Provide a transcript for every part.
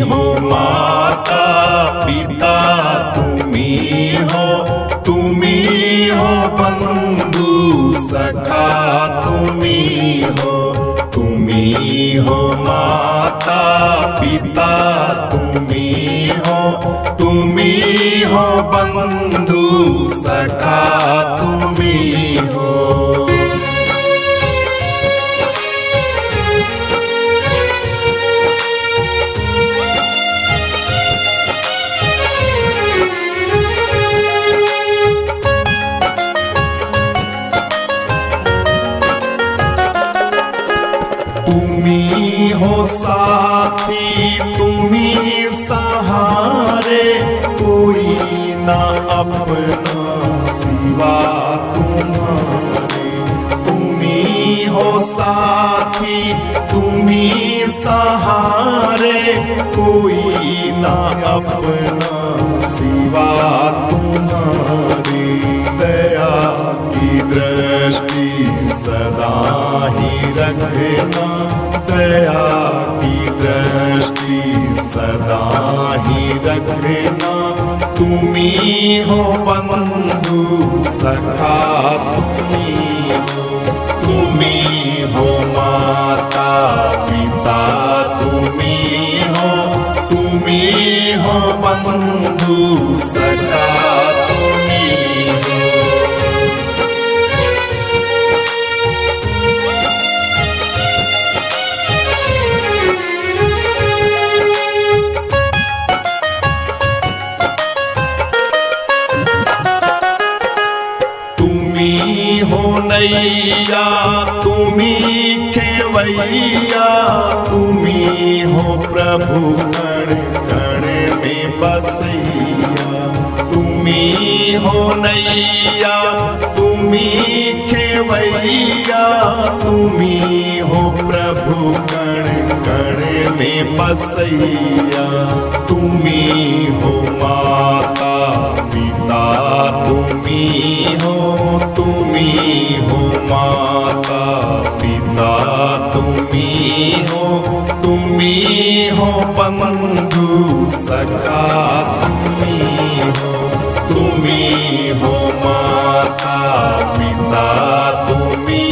हो माता पिता, तुम्ही हो बंधु सखा, तुम्ही हो माता पिता, तुम्ही हो बंधु सखा, तुम्ही हो। तुम्ही हो साथी, तुम्ही सहारे, कोई ना अपना सिवा तुम्हारे। तुम्ही हो साथी, तुम्ही सहारे, कोई ना अपना सिवा तुम्हारे। दया की दृष्टि सदा ही रखना, दया की दृष्टि सदा ही रखना। तुम्ही हो बंधु सखा, तुम्ही हो माता पिता, तुम्ही हो बंधु सखा, तुम्ही हो। तुम्ही हो नैया, तुम्ही खेवैया, तुम्ही हो प्रभु कण कण में बसैया। तुम्ही हो नैया, तुम्ही खेवैया, तुम्ही हो प्रभु कण कण में बसैया। तुम्ही हो माता पिता, तुम्ही हो माता पिता, तुम्ही हो बंधु सखा, तुम्ही हो माता पिता, तुम्ही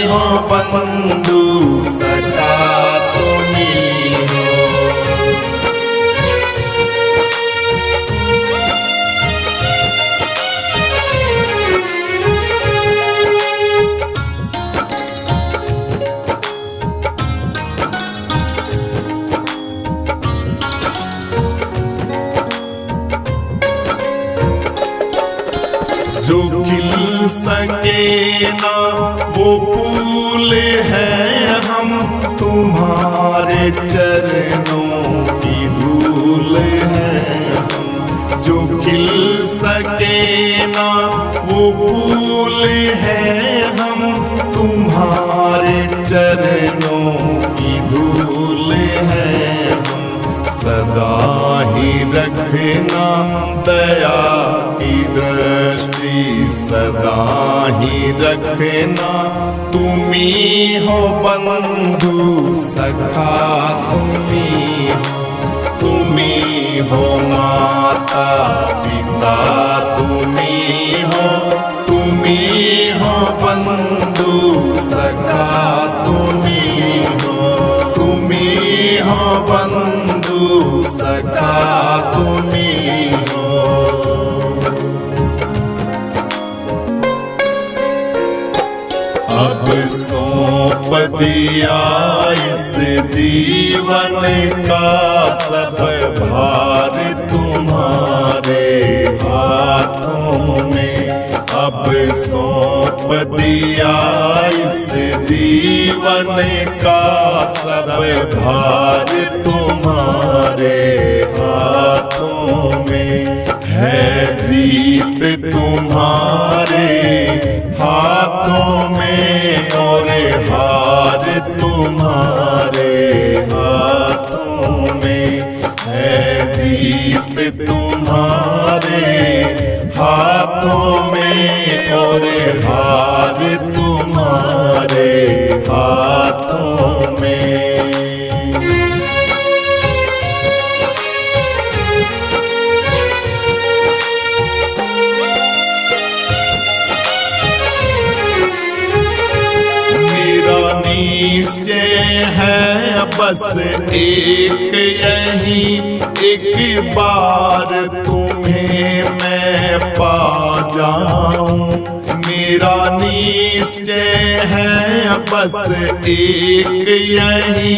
हो बंधु सखा, तुम्ही हो। जो खिल सके ना वो फूल है हम, तुम्हारे चरणों की धूल है हम। जो खिल सके ना वो फूल है हम, तुम्हारे चरणों की धूल है हम। सदा ही रखना दया की दृष्टि, सदा ही रखना। तुम्ही हो बंधु सखा, तुम्ही हो माता पिता, तुम्ही हो बंधु सखा, तुम्ही हो बंधु सखा, तुम्ही हो। अब सौंप दिया इस जीवन का सब भार तुम्हारे हाथों में। अब सौंप दिया इस जीवन का सब भार तुम्हारे हाथों में। है जीत तुम्हारे हाथों में और हार तुम्हारे हाथों में। है जीत तुम्हारे हाथों में और हार तुम्हारे हाथों में। निश्चय है बस एक यही, एक बार तुम्हें मैं पा जाऊं। मेरा निश्चय है बस एक यही,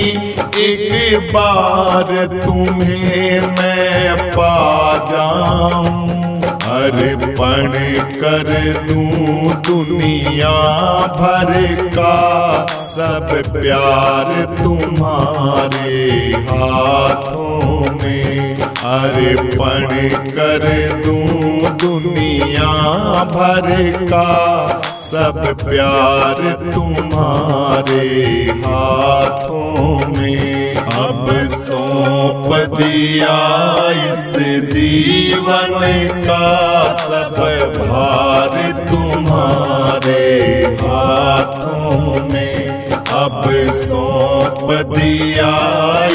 एक बार तुम्हें मैं पा जाऊं। अर्पण कर दूं दुनिया भर का सब प्यार तुम्हारे हाथों में। अर्पण कर दूं दुनिया भर का सब प्यार तुम्हारे हाथों में। अब सौंप दिया इस जीवन का सब भार तुम्हारे हाथों में। अब सौंप दिया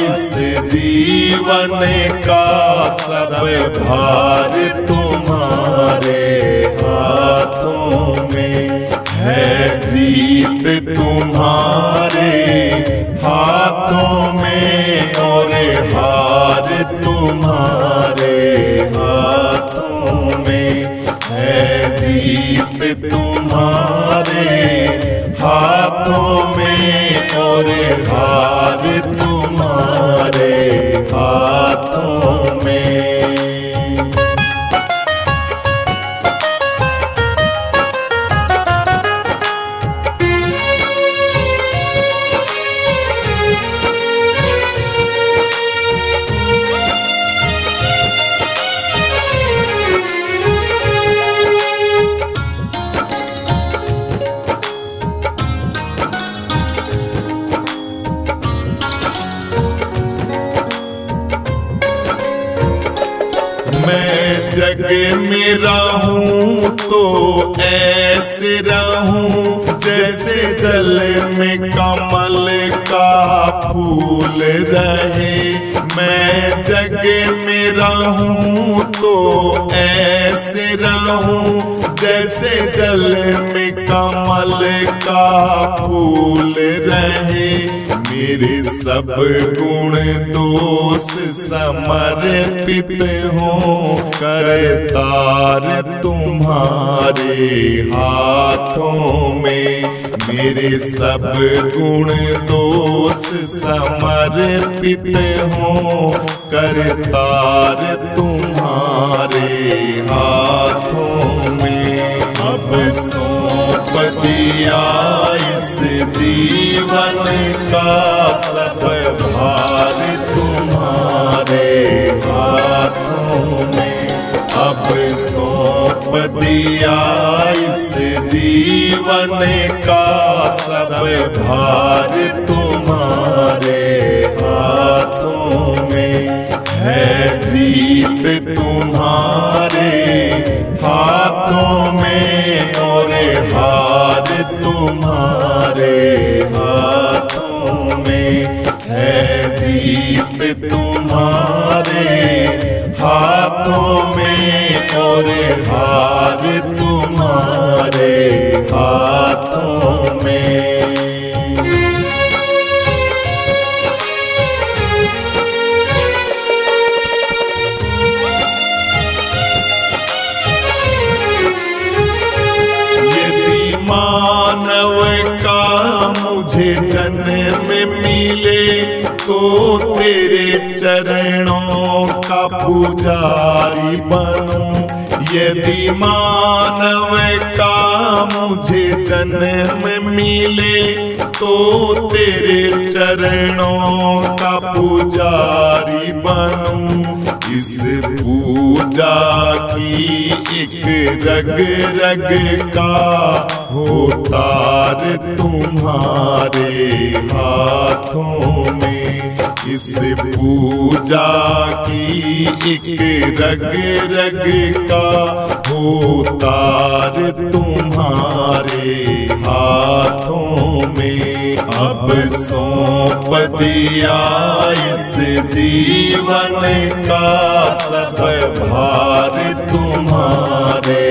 इस जीवन का सब भार तुम्हारे हाथों में। है जीत तुम्हारे हाथों में और हार तुम्हारे हाथों में। है जीत तुम्हारे हाथों में और हार तुम्हारे हाथों में। मैं जग में रहूं तो ऐसे रहूं जैसे जल में कमल का फूल रहे। मैं जग में रहूं तो ऐसे रहूं जैसे जल में कमल का फूल रहे। मेरे सब गुण दोष समर्पित हों करतार तुम्हारे हाथों में। मेरे सब गुण दोष समर्पित हों करतार तुम्हारे हाथों में। अब सौंप दिया इस जीवन का सब भार तुम्हारे हाथों में। अब सौंप दिया इस जीवन का सब भार तुम्हारे हाथों में। है जीत तुम्हारे हाथों में और हार तुम्हारे हाथों में। है जीत तुम्हारे हाथों में और हार तुम्हारे हाथों में। मानव का मुझे जन्म मिले तो तेरे चरणों का पुजारी बनूं। यदि मानव का मुझे जन्म मिले तो तेरे चरणों का पुजारी बनूं। इस पूजा की एक रग रग का हो तार तुम्हारे हाथों में। इस पूजा की एक रग रग का हो तार तुम्हारे हाथों में। अब सौंप दिया इस जीवन का सब भार तुम्हारे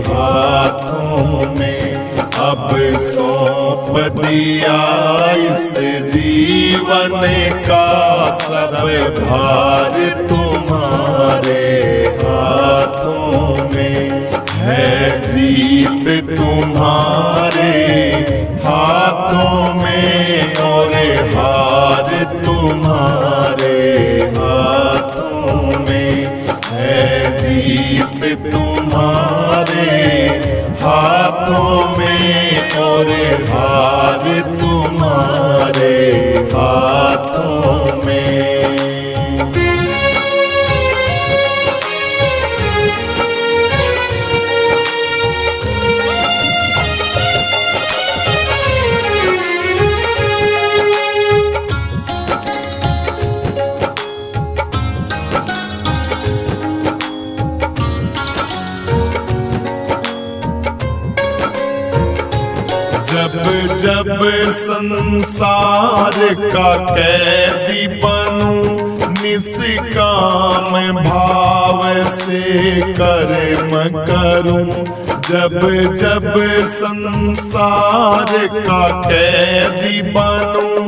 हाथों में। अब सौंप दिया इस जीवन का सब भार तुम्हारे हाथों में है। जीत तुम्हारे हाथों में और हार तुम्हारे हाथों में है। जीत तुम्हारे हाथों में और हार तुम्हारे हाथों में। जब जब संसार का कैदी बनूं, निष्काम भाव से कर्म करूं। जब जब संसार का कैदी बनूं,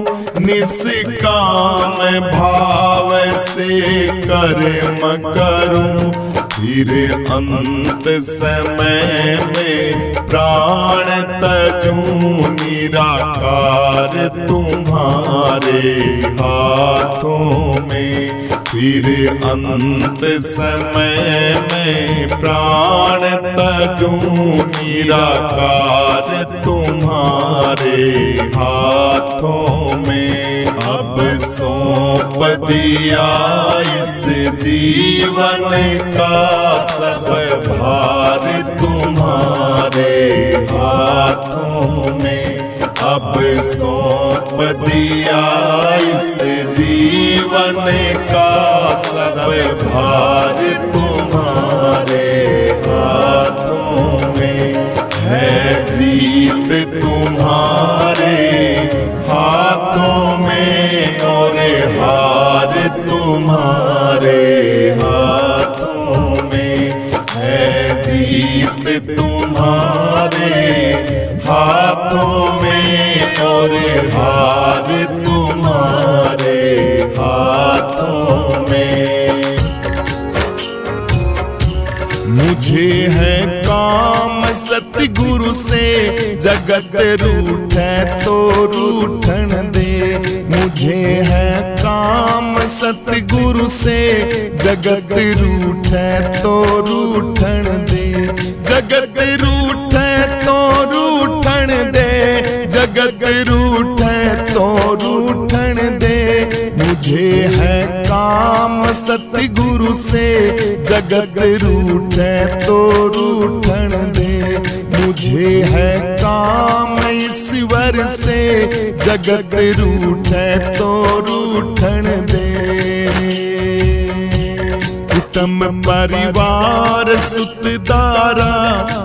निष्काम भाव से कर्म करूं। फिर अंत समय में प्राण तजूं, निराकार तुम्हारे हाथों में। फिर अंत समय में प्राण तजूं, निराकार तुम्हारे हाथों में। अब सौंप दिया इस जीवन का सब भार तुम्हारे हाथों में। अब सौंप दिया इस जीवन का सब भार तुम्हारे हाथों में है। जीत तुम्हारे हाथों में और हार तुम्हारे हाथों में है। जीत तुम्हारे हाथों में और हार तुम्हारे हाथों में। मुझे है काम सतगुरु से, जगत रूठे तो रूठन दे। मुझे है काम सतगुरु से, जगत रूठे तो रूठन दे। जगत रूठे तो रूठन दे, जगत रूठे तो रूठन दे। मुझे है काम सतगुरु से, जगत रूठे तो रूठन दे। मुझे है काम ईश्वर से, जगत रूठे तो रूठन दे। कुटुंब परिवार सुतदारा,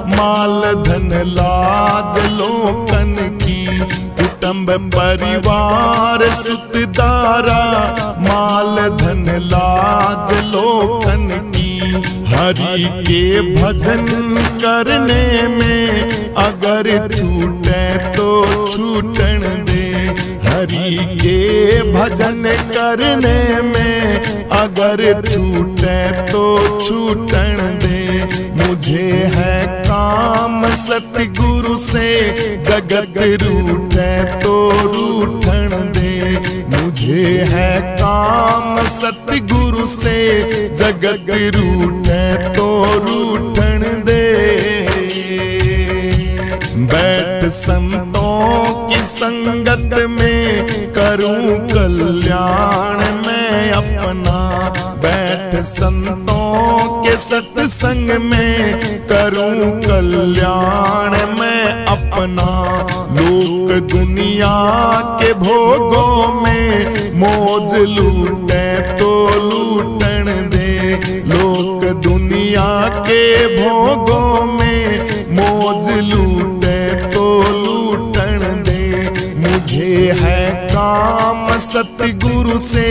माल धन लाज लोकन की। कुटुंब परिवार सुतदारा, माल धन लाज लोकन की। हरि के भजन करने में अगर छूटे तो छूटन दे। हरि के भजन करने में अगर छूटे तो छूटन दे। मुझे है काम सतगुरु से, जगत रूठे तो रूठन दे। मुझे है काम सतगुरु से, जगत रूठे तो रूठन दे। बैठ संतों की संगत में करूं कल्याण मैं अपना। बैठ संतों के सत्संग में करूं कल्याण मैं अपना। लोक दुनिया के भोगों में मौज लूटे तो लूटन दे। लोक दुनिया के भोगों में मौज लूटे तो लूटन दे। मुझे है काम सतगुरु से,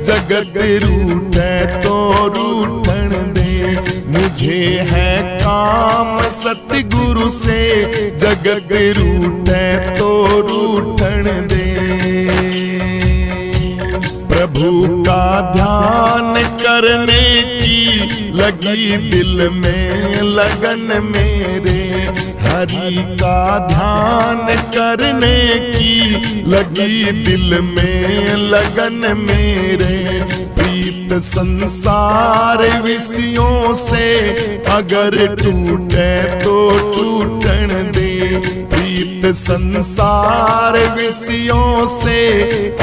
जगत रूठे तो रूठन दे। मुझे है काम सतगुरु से, जगत रूठे तो रूठन दे। प्रभु का ध्यान करने की लगी दिल में लगन मेरे, हरि का ध्यान करने की लगी दिल में लगन मेरे। प्रीत संसार विषयों से अगर टूटे तो टूटन दे। प्रीत संसार विषयों से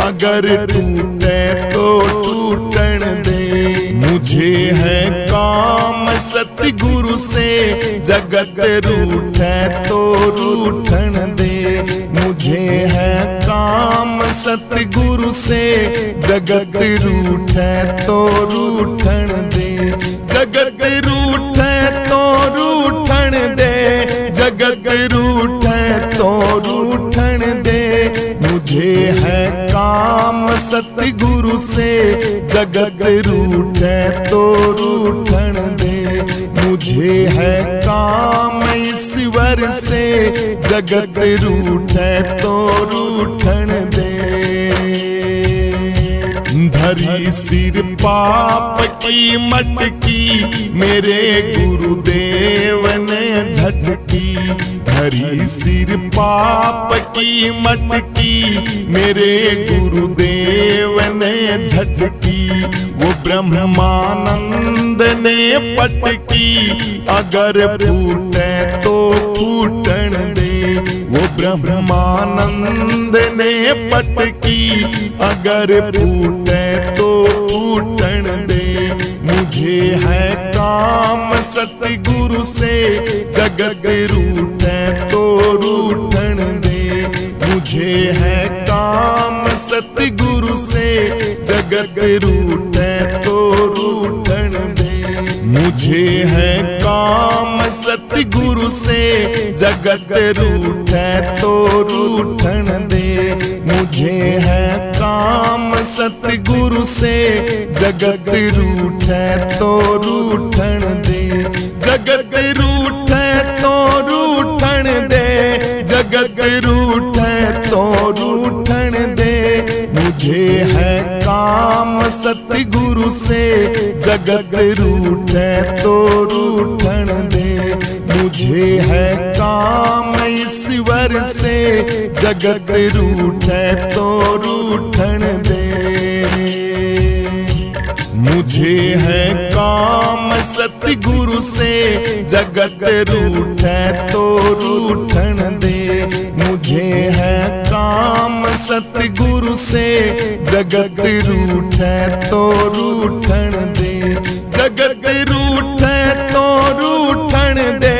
अगर टूटे तो टूटन दे। मुझे है काम सतगुरु से, जगत रूठे तो रूठन दे। मुझे है काम सतगुरु से, जगत रूठे तो रूठन दे। जगत रूठे तो रूठन दे, जगत रूठे तो रूठन दे। मुझे है काम सतगुरु से, जगत रूठे तो रूठन दे। मुझे है काम ईश्वर से, जगत रूठे तो रूठन दे। धरी सिर पाप की मटकी, मेरे गुरुदेव ने झटकी। धरी सिर पाप की मटकी, मेरे गुरुदेव ने झटकी। वो ब्रह्मानंद ने पटकी, अगर फूटे तो फूटन दे। वो ब्रह्मानंद ने पटकी, अगर फूटे तो फूटन दे। मुझे है काम सतगुरु से, जगत रूठे तो रूठन दे। मुझे है काम सतगुरु से, जगत रूठे तो रूठन दे। मुझे है काम सतगुरु से, जगत रूठे तो रूठन दे। मुझे है काम सतगुरु से, जगत रूठे तो रूठन दे। जगत रूठे तो रूठन दे, जगत रूठे तो रूठन दे। मुझे है काम सतगुरु से, जगत रूठे तो रूठन दे। मुझे है काम ईश्वर से, जगत रूठे तो रूठन दे। मुझे है काम सतगुरु से, जगत रूठे तो रूठन दे। मुझे है काम सतगुरु से, जगत रूठे तो रूठन दे। जगत रूठे तो रूठन दे,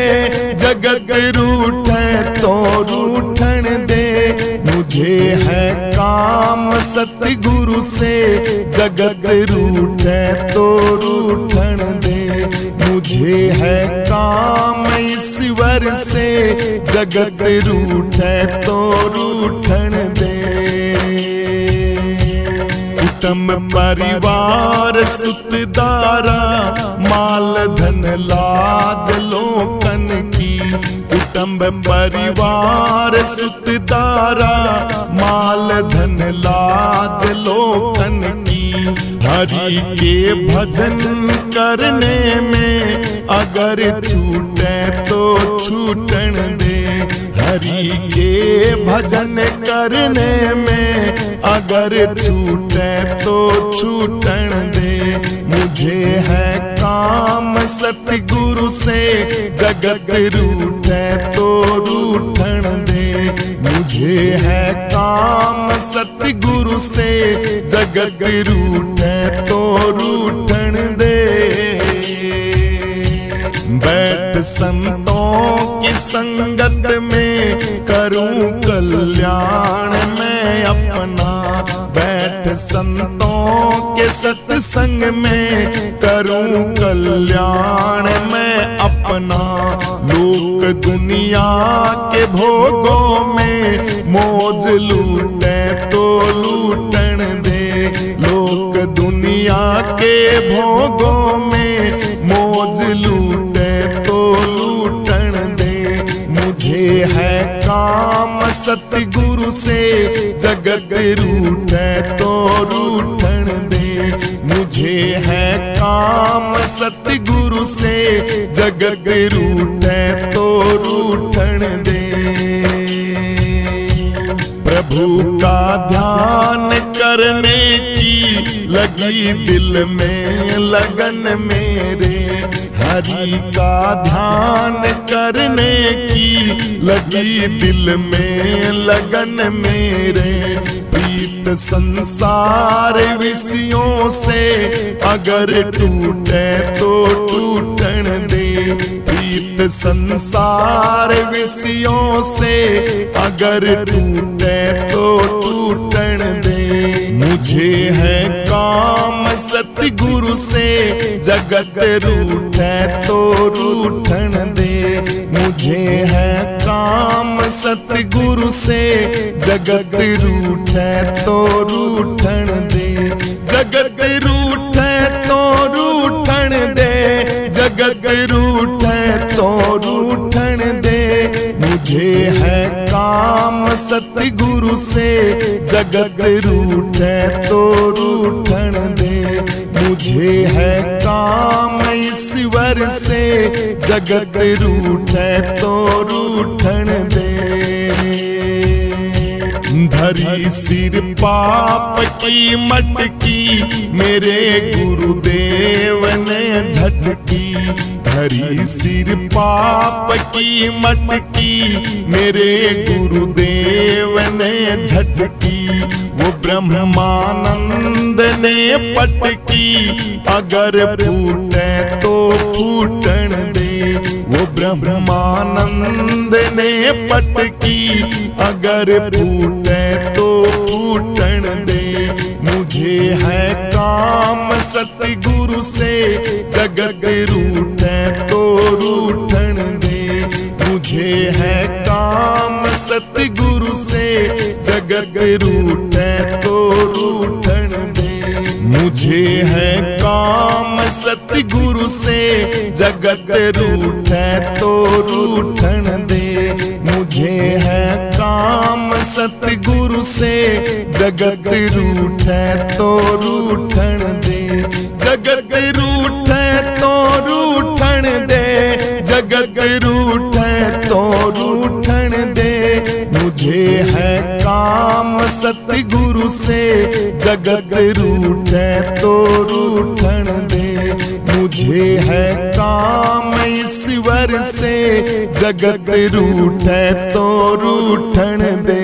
जगत रूठे तो रूठन दे। मुझे है काम सतगुरु से, जगत रूठे तो रूठन दे। मुझे है काम ईश्वर से, जगत रूठे तो रूठन दे। कुटुंब परिवार सुतदारा, माल धन लाज लोकन की। कुटुंब परिवार सुतदारा, माल धन लाज लोकन की। हरि के भजन करने में अगर छूटे तो छूटन दे। हरि के भजन करने में अगर छूटे तो छूटन दे। मुझे है काम सतगुरु से, जगत रूठे तो रूठन दे। मुझे है काम सतगुरु से, जगत रूठे तो रूठन दे। बैठ संतों की संगत में करूं कल्याण मैं अपना। बैठ संतों के सत्संग में करूं कल्याण मैं अपना। लोक दुनिया के भोगों में मौज लूटे तो लूटन दे। लोक दुनिया के भोगों में मौज लूटे तो है काम सतगुरु से, जगत रूठे तो रूठन दे। मुझे है काम सतगुरु से, जगत रूठे तो रूठन दे। प्रभु का ध्यान करने की लगी दिल में लगन मेरे, हरि का ध्यान करने की लगी दिल में लगन मेरे। प्रीत संसार विषयों से अगर टूटे तो टूटन दे। प्रीत संसार विषयों से अगर टूटे तो टूटन दे। मुझे है काम सतगुरु से, जगत रूठे तो रूठन दे। मुझे है काम सतगुरु से, जगत रूठे तो रूठन दे। जगत रूठे तो रूठन दे, जगत रूठे तो रूठन दे। मुझे है काम सतगुरु से, जगत रूठे तो रूठन दे। मुझे है काम ईश्वर से, जगत रूठे तो रूठन दे। धरी सिर पाप की मटकी, मेरे गुरुदेव ने झटकी। धरी सिर पाप की मटकी, मेरे गुरुदेव ने झटकी। वो ब्रह्मानंद ने पटकी, अगर फूटे तो फूटन दे। वो ब्रह्मानंद ने पटकी, अगर फूटे तो फूटन दे। मुझे है काम सतगुरु से, जगत रूठे तो रूठन दे। मुझे है काम सतगुरु से, जगत रूठे तो रूठन दे। मुझे है काम सतगुरु से, जगत रूठे तो रूठन दे। मुझे है काम सतगुरु से, जगत रूठे तो रूठन दे। जगत रूठे तो रूठन दे, जगत रूठे तो रूठन दे। मुझे है काम सतगुरु से, जगत रूठे तो रूठन दे। मुझे है काम ईश्वर से, जगत रूठे तो रूठन दे।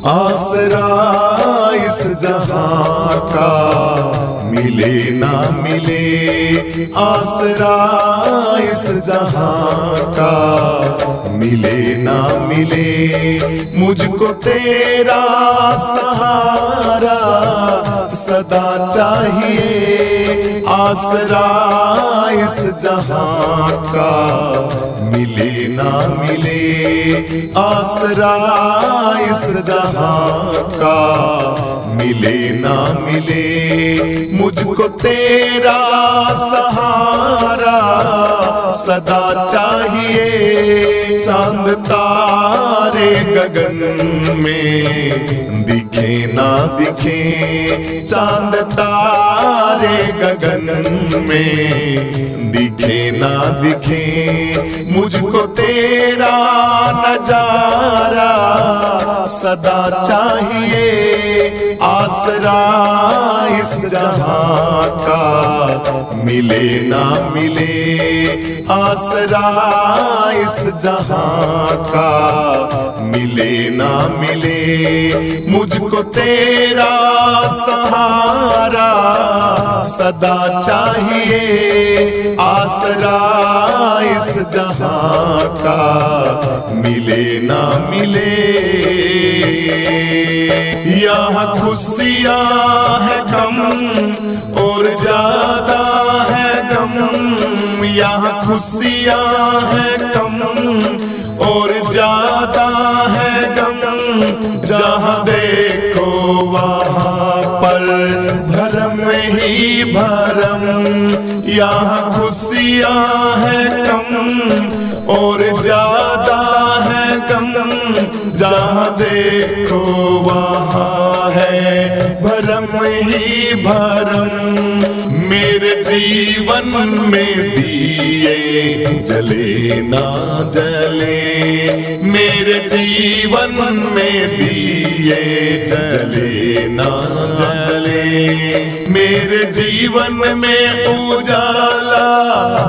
आसरा इस जहां का मिले ना मिले, आसरा इस जहां का मिले ना मिले। मुझको तेरा सहारा सदा चाहिए, आसरा इस जहां का मिले ना मिले। आसरा इस जहां का मिले ना मिले। मुझको तेरा सहारा सदा चाहिए। चांद तारे गगन में दिखे ना दिखे, चांद तारे गगन में दिखे ना दिखे। मुझको तेरा नजारा सदा चाहिए। आसरा इस जहां का मिले ना मिले, आसरा इस जहां का मिले ना मिले। मुझको तेरा सहारा सदा चाहिए। आसरा इस जहां का मिले ना मिले। यहाँ खुशियाँ है कम और ज्यादा है गम। यहाँ खुशियाँ है कम और ज्यादा है गम। जहाँ देखो वहाँ पर भरम ही भरम। यहाँ खुशियाँ है कम और ज्यादा है गम, जहाँ देखो वहाँ है भरम ही भरम। मेरे जीवन में दिए जले ना जले, मेरे जीवन में दिए जले ना जले। मेरे जीवन में उजाला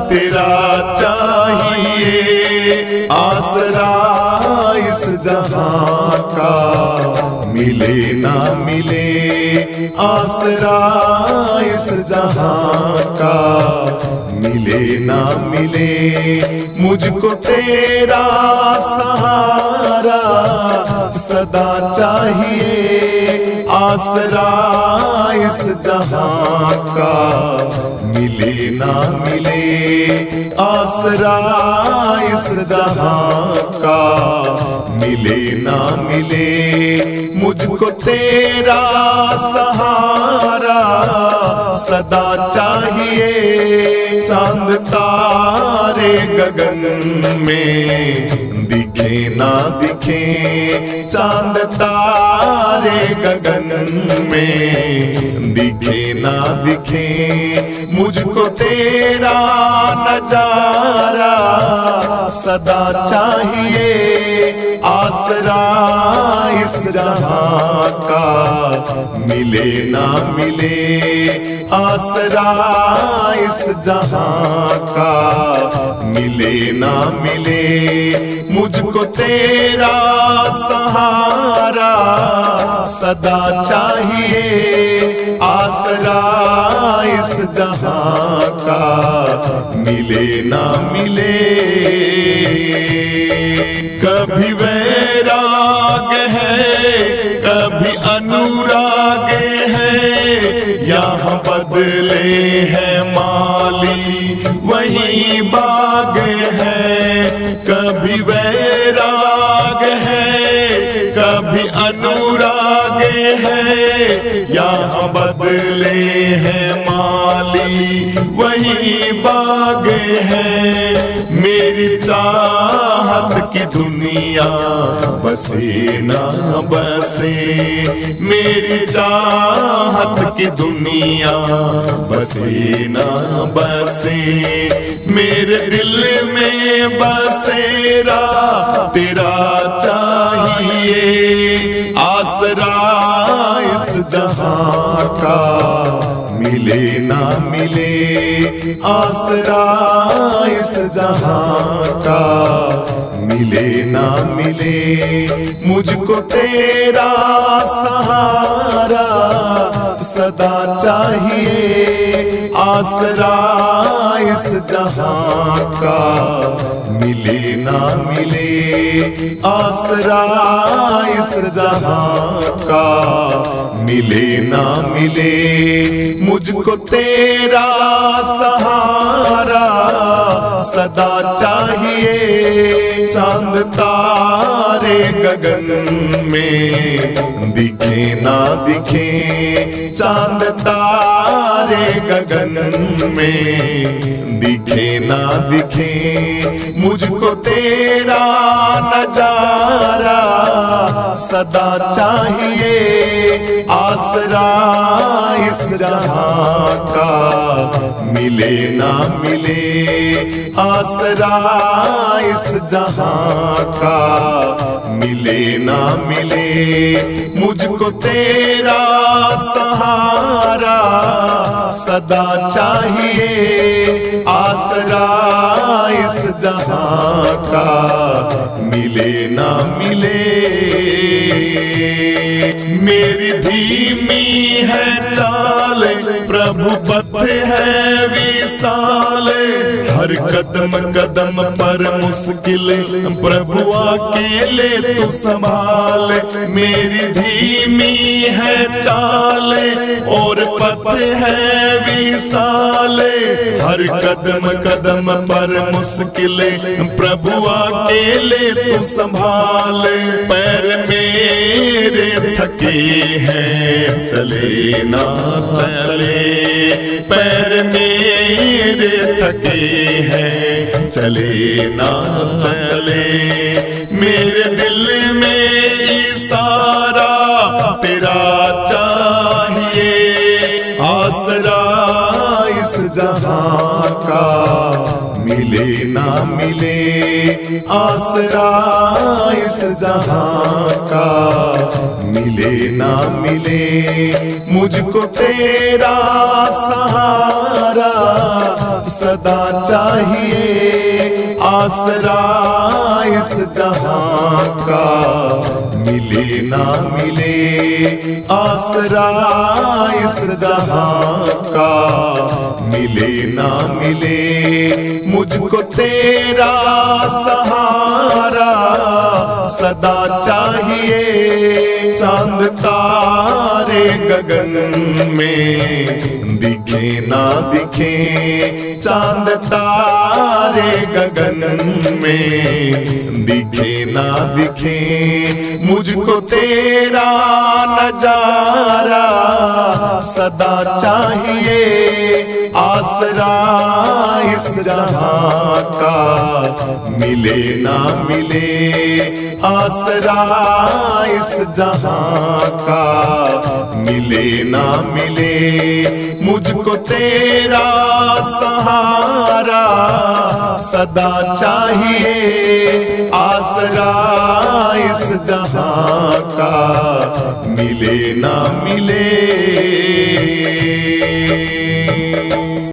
तेरा चाहिए, आसरा इस जहां का मिले ना मिले, आसरा इस जहां का मिले ना मिले। मुझको तेरा सहारा सदा चाहिए, आसरा इस जहां का मिले ना मिले, आसरा इस जहां का मिले ना मिले। मुझको तेरा सहारा सदा चाहिए, चांद तारे गगन में दिखे ना दिखे, चांद तारे गगन में दिखे ना दिखे। मुझको तेरा नजारा सदा चाहिए, आसरा इस जहां का मिले ना मिले, आसरा इस जहां का मिले ना मिले। मुझको तेरा सहारा सदा चाहिए, आसरा इस जहां का मिले ना मिले। कभी वैराग है कभी अनुराग है, यहाँ बदले हैं माली वही बाग है। कभी वैराग है कभी अनुराग है, यहाँ बदले हैं माली वही बाग है। मेरी चाहत की दुनिया बसे ना बसे, मेरी चाहत की दुनिया बसे ना बसे। मेरे दिल में बसेरा तेरा चाहिए, आसरा इस जहां का मिले ना मिले, आसरा इस जहां का मिले ना मिले। मुझको तेरा सहारा सदा चाहिए, आसरा इस जहां का मिले ना मिले, आसरा इस जहां का मिले ना मिले। मुझको तेरा सहारा सदा चाहिए, चांद तारे गगन में दिखे ना दिखे, चांद तारे गगन में दिखे ना दिखे। मुझको तेरा नजारा सदा चाहिए, आसरा इस जहां का मिले ना मिले, आसरा इस जहां का मिले ना मिले। मुझको तेरा सहारा सदा चाहिए, आसरा इस जहां का मिले ना मिले। मेरी धीमी है चाल प्रभु पथ है विशाल, हर कदम कदम पर मुश्किल प्रभु अकेले तू संभाल। मेरी धीमी है चाल और पथ है विशाल, हर कदम कदम पर मुश्किल प्रभु अकेले तू संभाल। पैर में मेरे थके हैं, चले ना चले, पैर मेरे थके हैं, चले ना चले। मेरे दिल में इशारा तेरा चाहिए, आसरा इस जहां का मिले ना मिले, आसरा इस जहां का मिले ना मिले। मुझको तेरा सहारा सदा चाहिए, आसरा इस जहां का मिले ना मिले, आसरा इस जहां का मिले ना मिले। मुझको तेरा सहारा सदा चाहिए, चांद तारे गगन में दिखे ना दिखे, चांद तारे गगन में दिखे ना दिखे। मुझको तेरा नजारा सदा चाहिए, आसरा इस जहां का मिले ना मिले, आसरा इस जहां का मिले ना मिले। मुझको तेरा सहारा सदा चाहिए, आसरा इस जहां का मिले ना मिले।